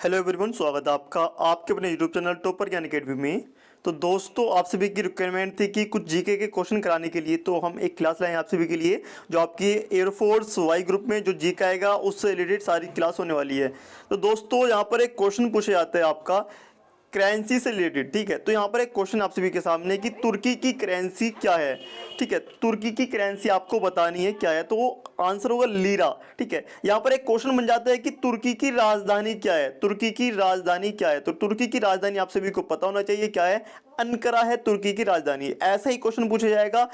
Hello everyone, स्वागत है आपका आपके अपने यूट्यूब चैनल टॉपर ज्ञान अकेडमी में। तो दोस्तों, आप सभी की रिक्वायरमेंट थी कि कुछ जीके के क्वेश्चन कराने के लिए, तो हम एक क्लास लाए हैं आप सभी के लिए जो आपकी एयरफोर्स वाई ग्रुप में जो जीके आएगा उससे रिलेटेड सारी क्लास होने वाली है। तो दोस्तों, यहाँ पर एक क्वेश्चन पूछा जाता है आपका करेंसी से रिलेटेड। ठीक है, तो यहाँ पर एक क्वेश्चन आप सभी के सामने कि तुर्की की करेंसी क्या है। ठीक है, तुर्की की करेंसी आपको बतानी है क्या है, तो वो आंसर होगा लीरा। ठीक है, यहाँ पर एक क्वेश्चन बन जाता है कि तुर्की की राजधानी क्या है। तुर्की की राजधानी क्या है, तो तुर्की की राजधानी आप सभी को पता होना चाहिए क्या है, अंकारा है तुर्की की राजधानी। ऐसा ही क्वेश्चन पूछा जाएगा।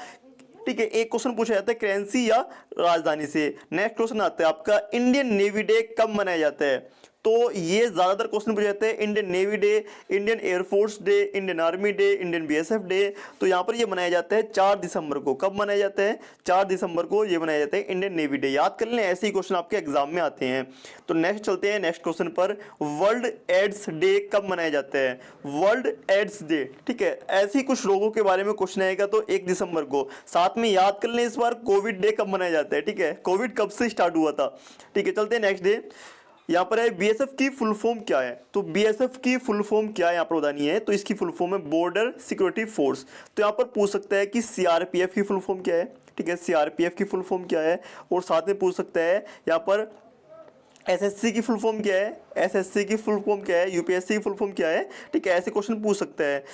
ठीक है, एक क्वेश्चन पूछा जाता है करेंसी या राजधानी से। नेक्स्ट क्वेश्चन आता है आपका इंडियन नेवी डे कब मनाया जाता है। तो ये ज्यादातर क्वेश्चन पूछे जाते हैं Indian navy day, Indian air force day, Indian army day, Indian BSF day. तो यहाँ पर ये मनाया जाता है 4 दिसंबर को। कब मनाया जाता है? 4 दिसंबर को ये मनाया जाता है इंडियन नेवी डे। याद कर लें, ऐसे ही क्वेश्चन आपके एग्जाम में आते हैं। तो नेक्स्ट चलते हैं नेक्स्ट क्वेश्चन पर। वर्ल्ड एड्स डे कब मनाया जाता है? World AIDS Day. ठीक है, ऐसे ही कुछ रोगों के बारे में क्वेश्चन आएगा तो 1 दिसंबर को। साथ में याद कर लें इस बार कोविड डे कब मनाया जाता है। ठीक है, कोविड कब से स्टार्ट हुआ था। ठीक है, चलते हैं नेक्स्ट डे। यहाँ पर है बीएसएफ की फुल फॉर्म क्या है। तो बीएसएफ की फुल फॉर्म क्या है यहाँ पर बतानी है। तो इसकी फुल फॉर्म है बॉर्डर सिक्योरिटी फोर्स। तो यहाँ पर पूछ सकता है कि सीआरपीएफ की फुल फॉर्म क्या है। ठीक है, सीआरपीएफ की फुल फॉर्म क्या है। और साथ में पूछ सकता है यहाँ पर एसएससी की फुल फॉर्म क्या है, एसएससी की फुल फॉर्म क्या है, यूपीएससी की फुल फॉर्म क्या है। ठीक है, ऐसे क्वेश्चन पूछ सकता है।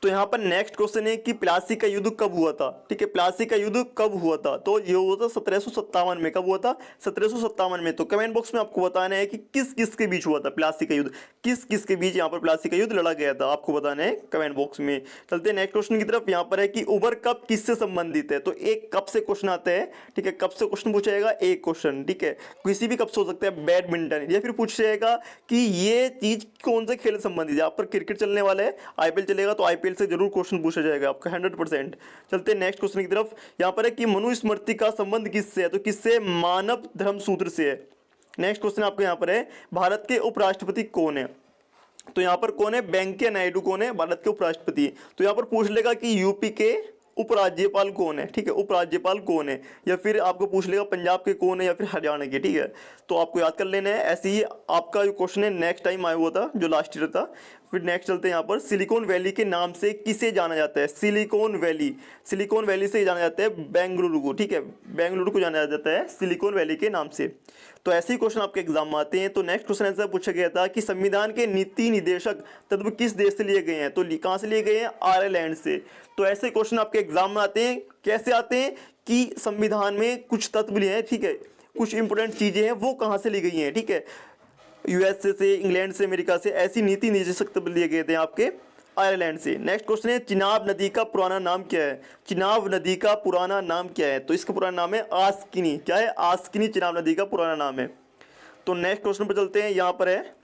तो यहाँ पर नेक्स्ट क्वेश्चन है कि प्लासी का युद्ध कब हुआ था। ठीक है, प्लासी का युद्ध कब हुआ था। तो ये हुआ था 1757 में। कब हुआ था? 1757 में। तो कमेंट बॉक्स में आपको बताना है कि किस किस के बीच हुआ था प्लासी का युद्ध, किस किस के बीच यहाँ पर प्लासी का युद्ध लड़ा गया था, आपको बताना है कमेंट बॉक्स में। चलते हैं नेक्स्ट क्वेश्चन की तरफ। यहाँ पर है कि उबर कप किससे संबंधित है। तो एक कप से क्वेश्चन आता है। ठीक है, कप से क्वेश्चन पूछा जाएगा एक क्वेश्चन। ठीक है, किसी भी कप से हो सकता है, बैडमिंटन, या फिर पूछा जाएगा कि ये चीज कौन से खेल से संबंधित है। यहाँ पर क्रिकेट चलने वाला है, आईपीएल चलेगा, तो आईपीएल से जरूर क्वेश्चन पूछा जाएगा आपका 100%। चलते हैं नेक्स्ट क्वेश्चन की तरफ। यहाँ पर है कि मनुस्मृति का संबंध किससे है। तो किससे? मानव धर्म सूत्र से है। नेक्स्ट क्वेश्चन आपको यहाँ पर है भारत के उपराष्ट्रपति कौन है। तो यहाँ पर कौन है? वेंकैया नायडू कौन है भारत के उपराष्ट्रपति। तो यहाँ पर पूछ लेगा कि यूपी के उपराज्यपाल कौन है। ठीक है, उपराज्यपाल कौन है, या फिर आपको पूछ लेगा पंजाब के कौन है या फिर हरियाणा के। ठीक है, तो आपको याद कर लेना है। ऐसे ही आपका जो क्वेश्चन है नेक्स्ट टाइम आया हुआ था जो लास्ट ईयर था। फिर नेक्स्ट चलते हैं यहाँ पर सिलिकॉन वैली के नाम से किसे जाना जाता है। सिलिकॉन वैली, सिलिकॉन वैली से जाना जाता है बेंगलुरु को। ठीक है, बेंगलुरु को जाना जाता है सिलिकॉन वैली के नाम से। तो ऐसे ही क्वेश्चन आपके एग्जाम में आते हैं। तो नेक्स्ट क्वेश्चन ऐसा पूछा गया था कि संविधान के नीति निर्देशक तत्व किस देश से लिए गए हैं। तो कहाँ से लिए गए हैं? आयरलैंड से। तो ऐसे क्वेश्चन आपके एग्जाम में आते हैं। कैसे आते हैं कि संविधान में कुछ तत्व लिए हैं, ठीक है, कुछ इंपोर्टेंट चीजें हैं, वो कहाँ से ली गई हैं। ठीक है, यूएसए से, इंग्लैंड से, अमेरिका से, ऐसी नीति निर्देशक तत्व लिए गए थे आपके आयरलैंड से। नेक्स्ट क्वेश्चन है चिनाब नदी का पुराना नाम क्या है। चिनाब नदी का पुराना नाम क्या है। तो इसका पुराना नाम है आस्किनी। क्या है? आस्किनी चिनाब नदी का पुराना नाम है। तो नेक्स्ट क्वेश्चन पर चलते हैं। यहाँ पर है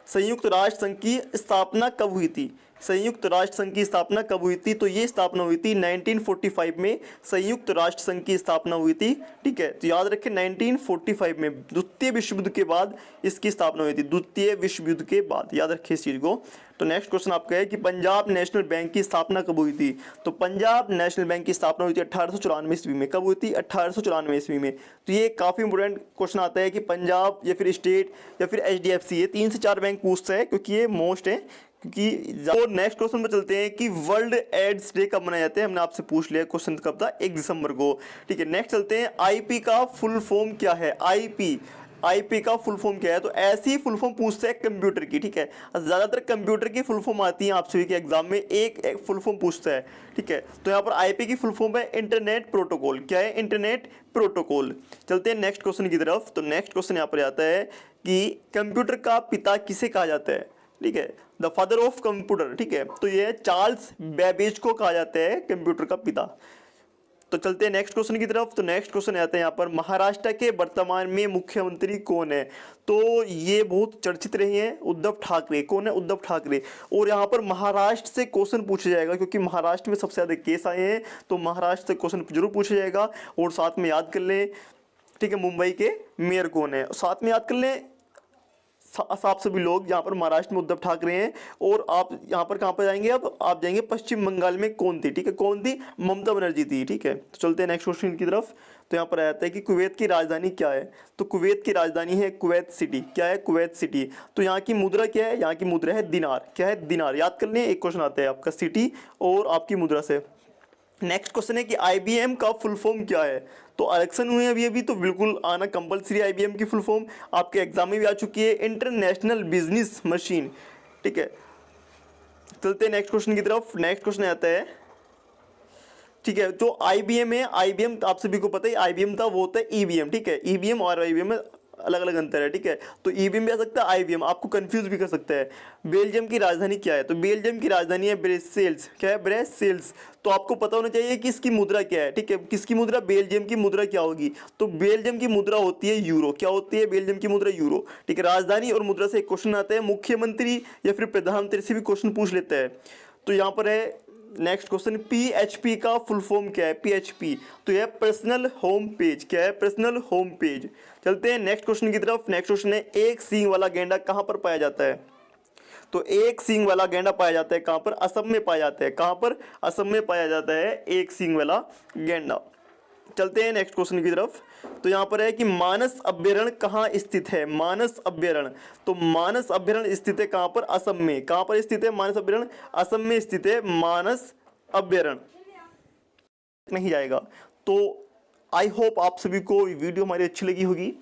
संयुक्त राष्ट्र संघ की स्थापना कब हुई थी। संयुक्त राष्ट्र संघ की स्थापना कब हुई थी। तो ये स्थापना हुई थी 1945 में। संयुक्त राष्ट्र संघ की स्थापना हुई थी। ठीक है, तो याद रखें 1945 में, द्वितीय विश्व युद्ध के बाद इसकी स्थापना हुई थी। द्वितीय विश्व युद्ध के बाद, याद रखें इस चीज को। तो नेक्स्ट क्वेश्चन आपका है कि पंजाब नेशनल बैंक की स्थापना कब हुई थी। तो पंजाब नेशनल बैंक की स्थापना हुई थी 1894 ईस्वी में। कब हुई थी? 1894 ईस्वी में। तो ये काफी इंपोर्टेंट क्वेश्चन आता है कि पंजाब या फिर स्टेट या फिर एचडीएफसी, ये 3 से 4 बैंक पूछता है क्योंकि ये मोस्ट है। क्योंकि तो नेक्स्ट क्वेश्चन पर चलते हैं कि वर्ल्ड एड्स डे कब मनाया जाता है। हमने आपसे पूछ लिया, क्वेश्चन कब था? 1 दिसंबर को। ठीक है, नेक्स्ट चलते हैं आईपी का फुल फॉर्म क्या है। आईपी, आईपी का फुल फॉर्म क्या है। तो ऐसी फुल फॉर्म पूछते हैं कंप्यूटर की। ठीक है, ज्यादातर कंप्यूटर की फुल फॉर्म आती है आप सभी के एग्जाम में, एक फुल फॉर्म पूछता है। ठीक है, तो यहाँ पर आईपी की फुल फॉर्म है इंटरनेट प्रोटोकॉल। क्या है? Internet protocol. चलते हैं नेक्स्ट क्वेश्चन की तरफ। तो नेक्स्ट क्वेश्चन यहाँ पर आता है कि कंप्यूटर का पिता किसे कहा जाता है। ठीक है, द फादर ऑफ कंप्यूटर। ठीक है, तो ये चार्ल्स बेबेज को कहा जाता है कंप्यूटर का पिता। तो चलते हैं नेक्स्ट क्वेश्चन की तरफ। तो नेक्स्ट क्वेश्चन आता है यहाँ पर महाराष्ट्र के वर्तमान में मुख्यमंत्री कौन है। तो ये बहुत चर्चित रहे हैं, उद्धव ठाकरे। कौन है? उद्धव ठाकरे। और यहाँ पर महाराष्ट्र से क्वेश्चन पूछा जाएगा क्योंकि महाराष्ट्र में सबसे ज्यादा केस आए हैं, तो महाराष्ट्र से क्वेश्चन जरूर पूछा जाएगा। और साथ में याद कर लें, ठीक है, मुंबई के मेयर कौन है। साथ में याद कर लें आप सभी लोग यहाँ पर महाराष्ट्र में उद्धव ठाकरे हैं, और आप यहाँ पर कहाँ पर जाएंगे, अब आप जाएंगे पश्चिम बंगाल में, कौन थी, ठीक है, कौन थी, ममता बनर्जी थी, ठीक है। तो चलते हैं नेक्स्ट क्वेश्चन की तरफ। तो यहाँ पर आता है कि कुवैत की राजधानी क्या है, तो कुवैत की राजधानी है कुवैत सिटी। क्या है, कुवैत सिटी। तो यहाँ की मुद्रा क्या है, यहाँ की मुद्रा है दिनार। क्या है, दिनार। याद कर लें, एक क्वेश्चन आता है आपका सिटी और आपकी मुद्रा से। नेक्स्ट क्वेश्चन है कि IBM का फुल फॉर्म क्या है। तो इलेक्शन हुए अभी अभी, तो बिल्कुल आना कंपलसरी IBM की फुल फॉर्म, आपके एग्जाम में भी आ चुकी है, इंटरनेशनल बिजनेस मशीन, ठीक है। चलते हैं नेक्स्ट क्वेश्चन की तरफ। नेक्स्ट क्वेश्चन आता है, ठीक है, जो IBM है, IBM आप सभी को पता है IBM था, वो होता है EBM, ठीक है। EBM और IBM में अलग अलग अंतर है, ठीक है। तो EBM भी आ सकता है, IBM आपको कंफ्यूज भी कर सकता है। बेल्जियम की राजधानी क्या है, तो बेल्जियम की राजधानी है ब्रसेल्स। क्या है, ब्रसेल्स। तो आपको पता होना चाहिए कि इसकी मुद्रा क्या है, ठीक है, किसकी मुद्रा, बेल्जियम की मुद्रा क्या होगी, तो बेल्जियम की मुद्रा होती है यूरो। क्या होती है, बेल्जियम की मुद्रा यूरो, ठीक है। राजधानी और मुद्रा से एक क्वेश्चन आता है, मुख्यमंत्री या फिर प्रधानमंत्री से भी क्वेश्चन पूछ लेता है। तो यहाँ पर है नेक्स्ट क्वेश्चन, PHP का फुल फॉर्म क्या है, PHP। तो यह पर्सनल होम पेज। क्या है, पर्सनल होम पेज। चलते हैं नेक्स्ट क्वेश्चन की तरफ। नेक्स्ट क्वेश्चन है, एक सींग वाला गेंडा कहाँ पर पाया जाता है। तो एक सींग वाला गेंडा पाया जाता है कहाँ पर, असम में पाया जाता है। कहाँ पर, असम में पाया जाता है एक सींग वाला गेंडा। चलते हैं नेक्स्ट क्वेश्चन की तरफ। तो यहाँ पर है कि मानस अभ्यारण्य कहाँ स्थित है, मानस अभ्यारण्य। तो मानस अभ्यारण्य स्थित है कहाँ पर, असम में। कहाँ पर स्थित है मानस अभ्यारण्य, असम में स्थित है मानस अभ्यारण्य। नहीं जाएगा। तो आई होप आप सभी को वीडियो हमारी अच्छी लगी होगी।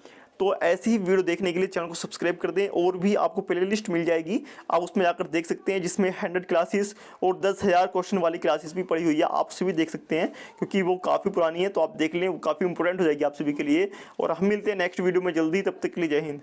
तो ऐसी ही वीडियो देखने के लिए चैनल को सब्सक्राइब कर दें, और भी आपको प्लेलिस्ट मिल जाएगी, आप उसमें जाकर देख सकते हैं, जिसमें 100 क्लासेस और 10,000 क्वेश्चन वाली क्लासेस भी पड़ी हुई है, आप सभी देख सकते हैं, क्योंकि वो काफ़ी पुरानी है। तो आप देख लें, वो काफ़ी इंपॉर्टेंट हो जाएगी आप सभी के लिए। और हम मिलते हैं नेक्स्ट वीडियो में जल्दी, तब तक के लिए जय हिंद।